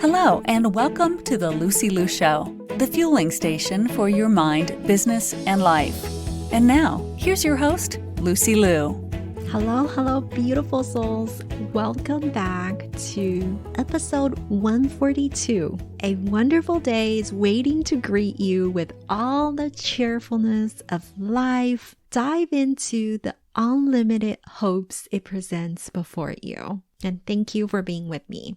Hello, and welcome to the Lucy Liu Show, the fueling station for your mind, business, and life. And now, here's your host, Lucy Liu. Hello, beautiful souls. Welcome back to episode 142. A wonderful day is waiting to greet you with all the cheerfulness of life. Dive into the unlimited hopes it presents before you. And thank you for being with me.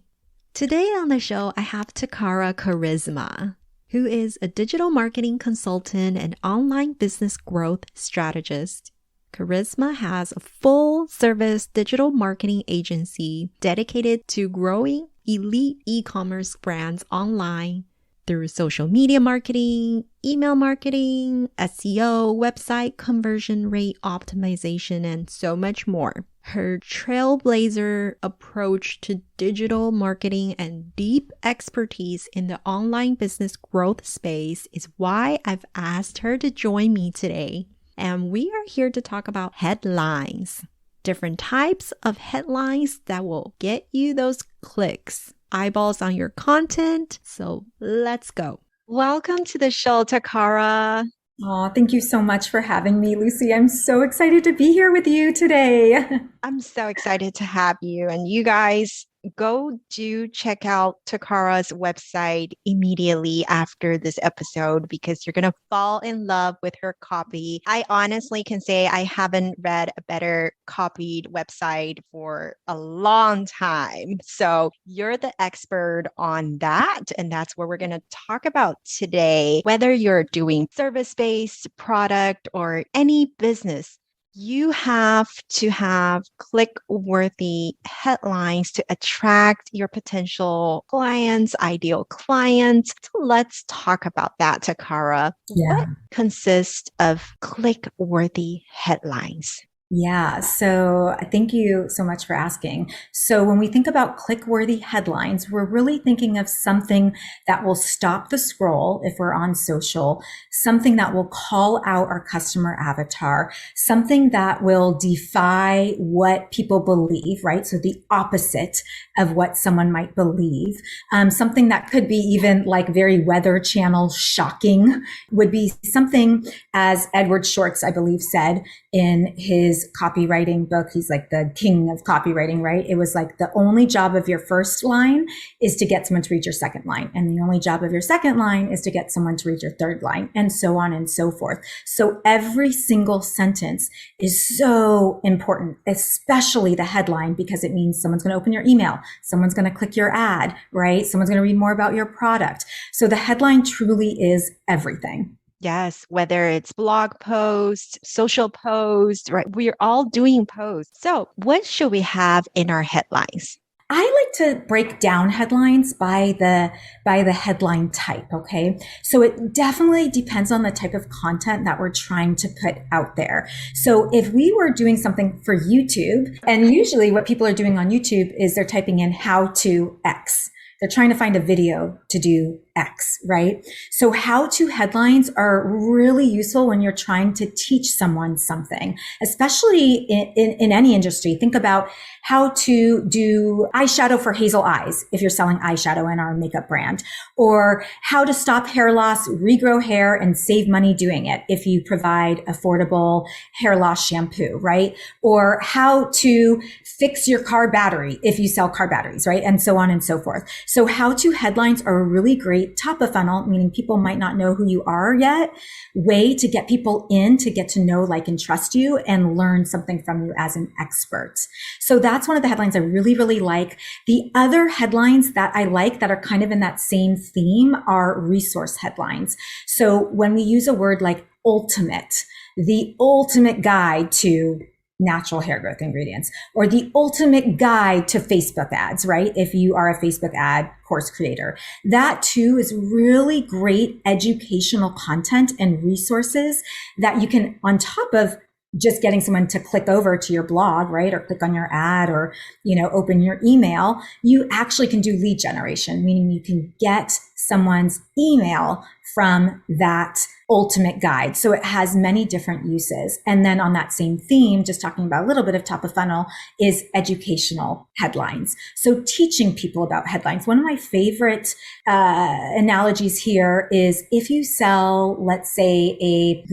Today on the show, I have Toccara Karizma, who is a digital marketing consultant and online business growth strategist. Karizma has a full-service digital marketing agency dedicated to growing elite e-commerce brands online through social media marketing, email marketing, SEO, website conversion rate optimization, and so much more. Her trailblazer approach to digital marketing and deep expertise in the online business growth space is why I've asked her to join me today. And we are here to talk about headlines, different types of headlines that will get you those clicks, eyeballs on your content. So let's go. Welcome to the show, Toccara. Oh, thank you so much for having me, Lucy. I'm so excited to be here with you today. I'm so excited to have you. And you guys, go do check out Toccara's website immediately after this episode because you're going to fall in love with her copy. I honestly can say I haven't read a better copied website for a long time. So you're the expert on that. And that's what we're going to talk about today. Whether you're doing service-based product or any business, you have to have click-worthy headlines to attract your potential clients, ideal clients. So let's talk about that, Toccara. Yeah. What consists of click-worthy headlines? Yeah, so thank you so much for asking. So when we think about click-worthy headlines, we're really thinking of something that will stop the scroll if we're on social, something that will call out our customer avatar, something that will defy what people believe, right? So the opposite of what someone might believe. Something that could be even like very Weather Channel shocking would be something, as Edward Shorts, I believe, said in his copywriting book. He's like the king of copywriting, right? It was like the only job of your first line is to get someone to read your second line. And the only job of your second line is to get someone to read your third line, and so on and so forth. So every single sentence is so important, especially the headline, because it means someone's going to open your email. Someone's going to click your ad, right? Someone's going to read more about your product. So the headline truly is everything. Yes, whether it's blog posts, social posts, right? We're all doing posts. So what should we have in our headlines? I like to break down headlines by the headline type, okay? So it definitely depends on the type of content that we're trying to put out there. So if we were doing something for YouTube, and usually what people are doing on YouTube is they're typing in how to X. They're trying to find a video to do X, right? So how-to headlines are really useful when you're trying to teach someone something, especially in any industry. Think about how to do eyeshadow for hazel eyes if you're selling eyeshadow in our makeup brand, or how to stop hair loss, regrow hair, and save money doing it if you provide affordable hair loss shampoo, right? Or how to fix your car battery if you sell car batteries, right? And so on and so forth. So how-to headlines are a really great top of funnel, meaning people might not know who you are yet, way to get people in to get to know, like, and trust you and learn something from you as an expert. So that's one of the headlines I really, really like. The other headlines that I like that are kind of in that same theme are resource headlines. So when we use a word like ultimate, the ultimate guide to natural hair growth ingredients, or the ultimate guide to Facebook ads, right? If you are a Facebook ad course creator, that too is really great educational content and resources that you can, on top of just getting someone to click over to your blog, right? Or click on your ad, or, open your email, you actually can do lead generation, meaning you can get someone's email from that ultimate guide. So it has many different uses. And then on that same theme, just talking about a little bit of top of funnel, is educational headlines. So teaching people about headlines. One of my favorite analogies here is if you sell, let's say, a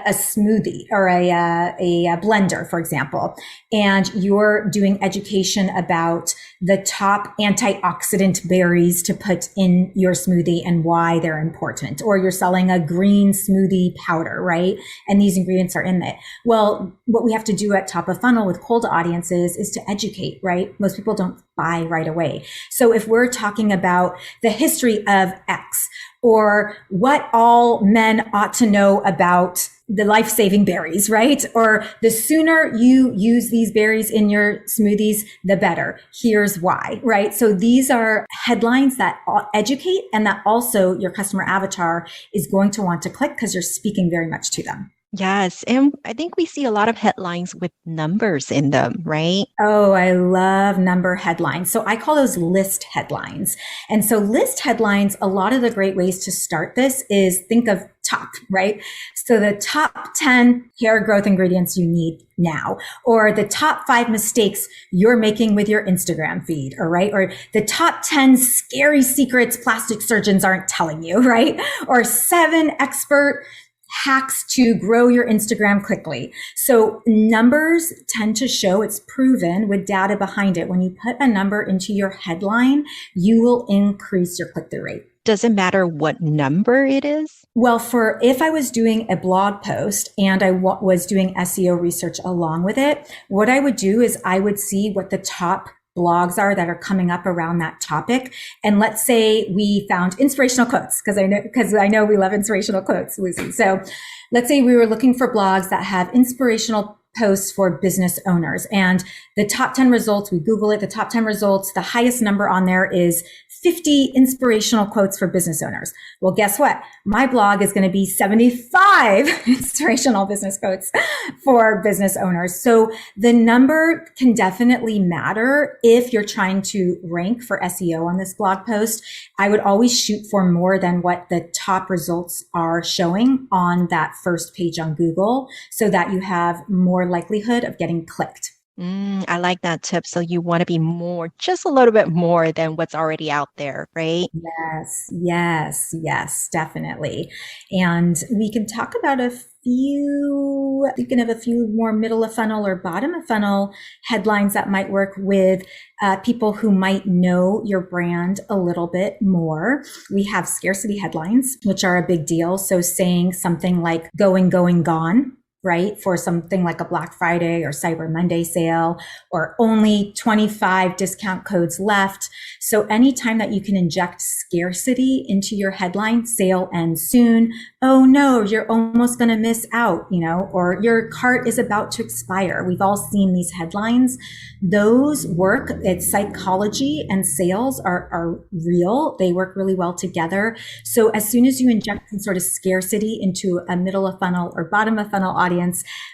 smoothie or a blender, for example, and you're doing education about the top antioxidant berries to put in your smoothie and why they're important, or you're selling a green smoothie powder, right? And these ingredients are in it. Well, what we have to do at top of funnel with cold audiences is to educate, right? Most people don't buy right away. So if we're talking about the history of X, or what all men ought to know about the life-saving berries, right? Or the sooner you use these berries in your smoothies, the better. Here's why, right? So these are headlines that educate, and that also your customer avatar is going to want to click because you're speaking very much to them. Yes. And I think we see a lot of headlines with numbers in them, right? Oh, I love number headlines. So I call those list headlines. And so list headlines, a lot of the great ways to start this is think of top, right? So the top 10 hair growth ingredients you need now, or the top 5 mistakes you're making with your Instagram feed, or the top 10 scary secrets plastic surgeons aren't telling you, right? Or 7 expert hacks to grow your Instagram quickly. So numbers tend to show, it's proven with data behind it. When you put a number into your headline, you will increase your click-through rate. Does it matter what number it is? Well, if I was doing a blog post and I was doing SEO research along with it, what I would do is I would see what the top blogs are that are coming up around that topic. And let's say we found inspirational quotes, because I know we love inspirational quotes, Lucy. So let's say we were looking for blogs that have inspirational posts for business owners, and the top 10 results, we Google it, the top 10 results, the highest number on there is 50 inspirational quotes for business owners. Well, guess what? My blog is going to be 75 inspirational business quotes for business owners. So the number can definitely matter if you're trying to rank for SEO on this blog post. I would always shoot for more than what the top results are showing on that first page on Google, so that you have more likelihood of getting clicked. I like that tip. So you want to be just a little bit more than what's already out there, right? Yes, definitely. And we can talk about thinking of a few more middle of funnel or bottom of funnel headlines that might work with people who might know your brand a little bit more. We have scarcity headlines, which are a big deal. So saying something like going, gone, right? For something like a Black Friday or Cyber Monday sale, or only 25 discount codes left. So anytime that you can inject scarcity into your headline, sale ends soon. Oh no, you're almost going to miss out, or your cart is about to expire. We've all seen these headlines. Those work. It's psychology and sales are real. They work really well together. So as soon as you inject some sort of scarcity into a middle of funnel or bottom of funnel audience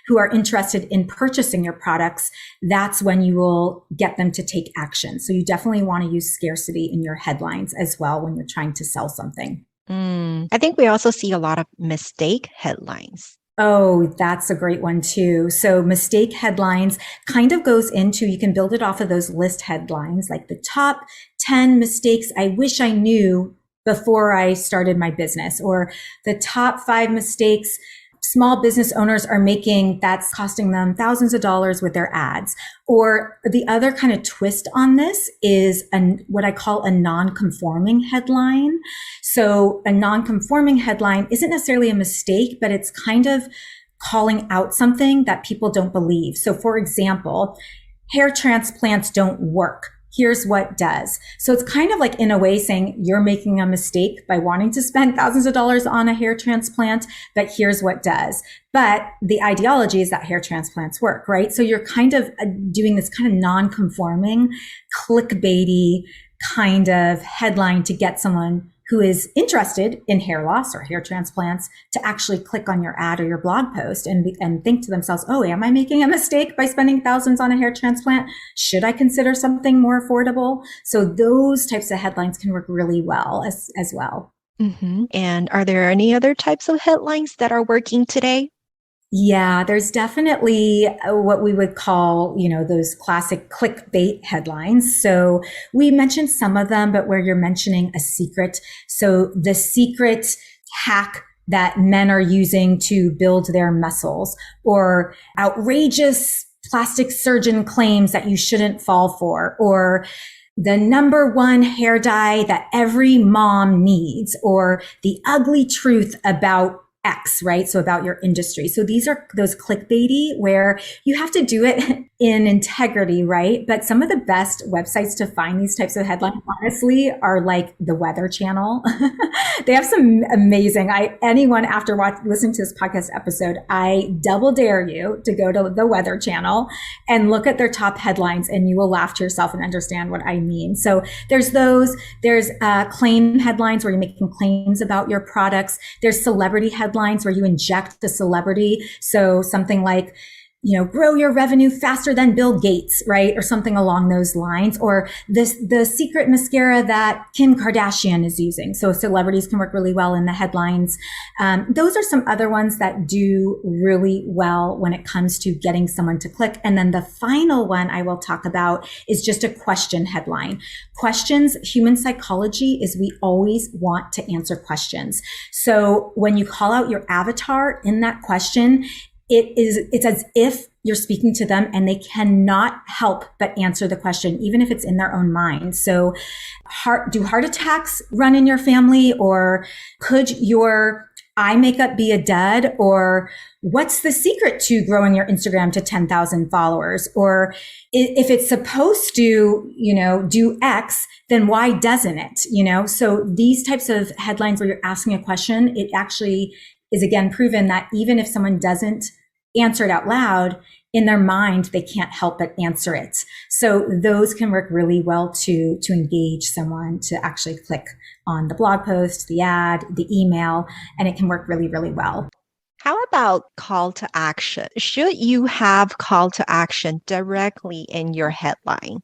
who are interested in purchasing your products, that's when you will get them to take action. So you definitely want to use scarcity in your headlines as well when you're trying to sell something. I think we also see a lot of mistake headlines. Oh, that's a great one too. So mistake headlines kind of goes into, you can build it off of those list headlines, like the top 10 mistakes I wish I knew before I started my business, or the top 5 mistakes small business owners are making that's costing them thousands of dollars with their ads. Or the other kind of twist on this is what I call a non-conforming headline. So a non-conforming headline isn't necessarily a mistake, but it's kind of calling out something that people don't believe. So for example, hair transplants don't work. Here's what does. So it's kind of like, in a way, saying you're making a mistake by wanting to spend thousands of dollars on a hair transplant, but here's what does. But the ideology is that hair transplants work, right? So you're kind of doing this kind of non-conforming, clickbaity kind of headline to get someone who is interested in hair loss or hair transplants to actually click on your ad or your blog post and think to themselves, oh, am I making a mistake by spending thousands on a hair transplant? Should I consider something more affordable? So those types of headlines can work really well as well. And are there any other types of headlines that are working today? Yeah, there's definitely what we would call, those classic clickbait headlines. So we mentioned some of them, but where you're mentioning a secret. So the secret hack that men are using to build their muscles, or outrageous plastic surgeon claims that you shouldn't fall for, or the number one hair dye that every mom needs, or the ugly truth about X, right? So about your industry. So these are those clickbaity where you have to do it in integrity, right? But some of the best websites to find these types of headlines, honestly, are like the Weather Channel. They have some amazing, anyone after listening to this podcast episode, I double dare you to go to the Weather Channel and look at their top headlines, and you will laugh to yourself and understand what I mean. So there's claim headlines where you're making claims about your products. There's celebrity headlines where you inject the celebrity. So something like, grow your revenue faster than Bill Gates, right? Or something along those lines. Or the secret mascara that Kim Kardashian is using. So celebrities can work really well in the headlines. Those are some other ones that do really well when it comes to getting someone to click. And then the final one I will talk about is just a question headline. Questions, human psychology is we always want to answer questions. So when you call out your avatar in that question, it's as if you're speaking to them and they cannot help but answer the question, even if it's in their own mind. So do heart attacks run in your family? Or could your eye makeup be a dud? Or what's the secret to growing your Instagram to 10,000 followers? Or if it's supposed to, do X, then why doesn't it? So these types of headlines where you're asking a question, it actually is again proven that even if someone doesn't answer it out loud, in their mind, they can't help but answer it. So those can work really well to engage someone to actually click on the blog post, the ad, the email, and it can work really, really well. How about call to action? Should you have call to action directly in your headline?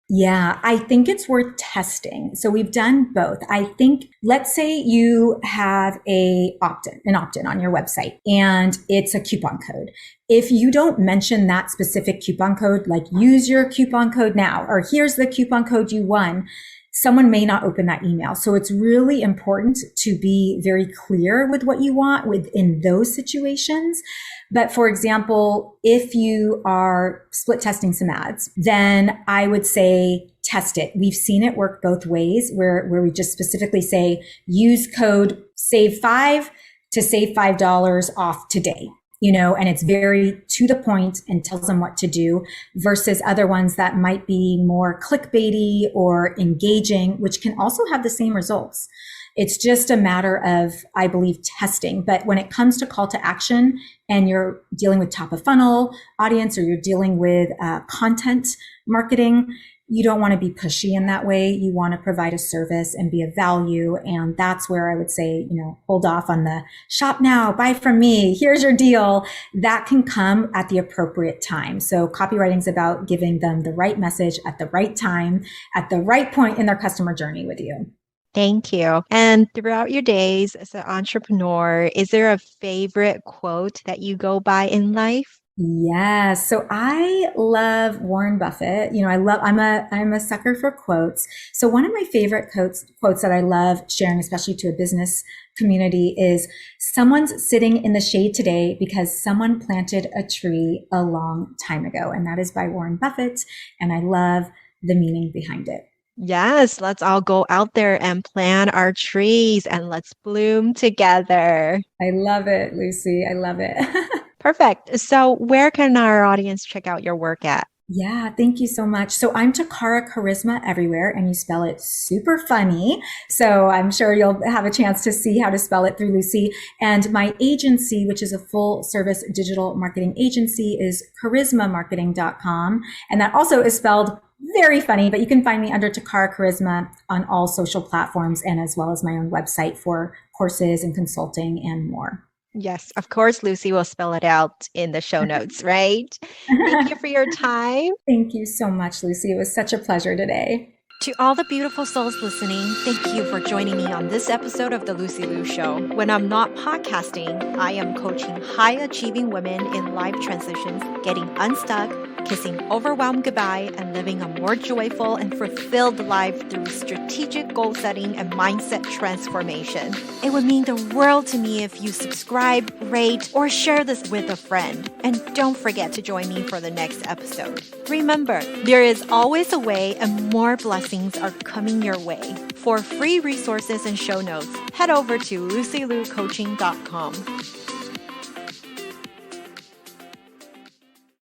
Yeah, I think it's worth testing. So we've done both. I think, let's say you have an opt-in on your website, and it's a coupon code. If you don't mention that specific coupon code, like use your coupon code now, or here's the coupon code you won, someone may not open that email. So it's really important to be very clear with what you want within those situations. But for example, if you are split testing some ads, then I would say test it. We've seen it work both ways where we just specifically say use code SAVE5 to save $5 off today. And it's very to the point and tells them what to do, versus other ones that might be more clickbaity or engaging, which can also have the same results. It's just a matter of, I believe, testing. But when it comes to call to action and you're dealing with top of funnel audience, or you're dealing with content marketing, you don't want to be pushy in that way. You want to provide a service and be of value. And that's where I would say, hold off on the shop now, buy from me, here's your deal. That can come at the appropriate time. So copywriting is about giving them the right message at the right time, at the right point in their customer journey with you. Thank you. And throughout your days as an entrepreneur, is there a favorite quote that you go by in life? Yes. So I love Warren Buffett. I'm a sucker for quotes. So one of my favorite quotes that I love sharing, especially to a business community, is someone's sitting in the shade today because someone planted a tree a long time ago. And that is by Warren Buffett. And I love the meaning behind it. Yes, let's all go out there and plant our trees and let's bloom together. I love it, Lucy. I love it. Perfect. So where can our audience check out your work at? Yeah, thank you so much. So I'm Toccara Karizma everywhere, and you spell it super funny. So I'm sure you'll have a chance to see how to spell it through Lucy. And my agency, which is a full service digital marketing agency, is karizmamarketing.com. And that also is spelled very funny, but you can find me under Toccara Karizma on all social platforms, and as well as my own website for courses and consulting and more. Yes, of course, Lucy will spell it out in the show notes, right? Thank you for your time. Thank you so much, Lucy. It was such a pleasure today. To all the beautiful souls listening, thank you for joining me on this episode of The Lucy Liu Show. When I'm not podcasting, I am coaching high-achieving women in life transitions, getting unstuck, kissing overwhelm goodbye, and living a more joyful and fulfilled life through strategic goal setting and mindset transformation. It would mean the world to me if you subscribe, rate, or share this with a friend. And don't forget to join me for the next episode. Remember, there is always a way and more blessings are coming your way. For free resources and show notes, head over to lucylucoaching.com.